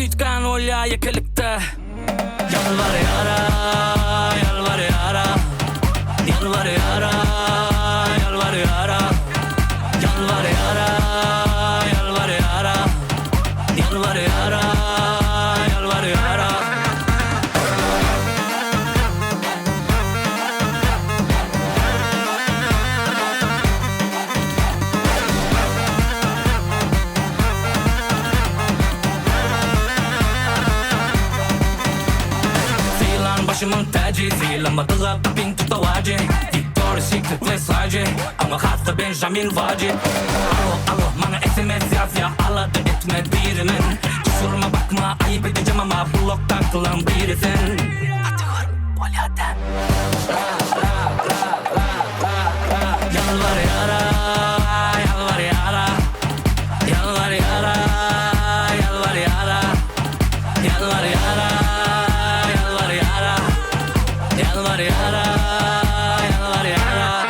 Yedigen olja yakalıkta. Yalbaryara, Yalbaryara, Yalbaryara, Yalbaryara, Yalbaryara, Yalbaryara, Yalbaryara, Yalbaryara. Başımın tacı zilamadığa bin tutavacı Victoria's Secret mesajı ama hasta Benjamin Vacı. Alo bana SMS yaz ya aladı etme birimin. Kusuruma bakma ayıp edeceğim ama bloktan kılan birisin. Hadi vur polyaden. Yalbaryara, Yalbaryara, Yalbaryara, Yalbaryara, Yalbaryara, Yalbaryara, Yalbaryara, Yalbaryara.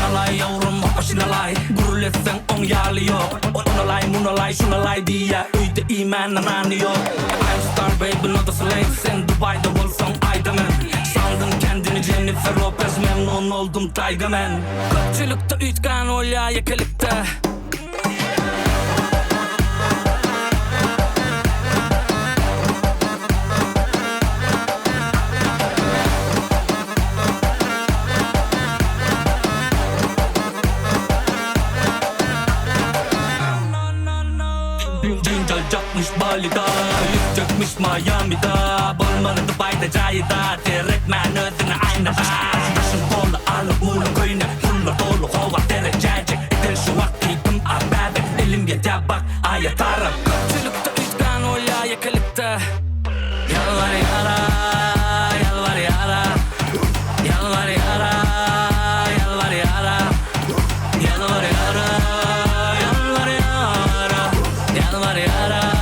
Alay yavrum hoşinalay gurur etsen on yali yok. Onalay munalay şunalay diye uydu iman ananı yok. I'm star baby not a slave. Sen Dubai'de olsan aydamen. Sandın kendini Jennifer Lopez, memnun oldum Taygamen. Köpçülükte Yedigen olja yakalıkta. Cincal yapmış Bali'da, yük çökmüş Miami'da. Bulmalı Dubai'de cayda, direktmen ödünü aynada. Başım dolu alıp muğla köyüne, pullar dolu hava derececek. Etel şu vakti tüm ahbabı, elim yeter bak ayatarım. Köpçülükte Yedigen olja yakalıkta. Yalbaryara, Yalbaryara, Yalbaryara, Yalbaryara, Yalbaryara, Yalbaryara, Yalbaryara.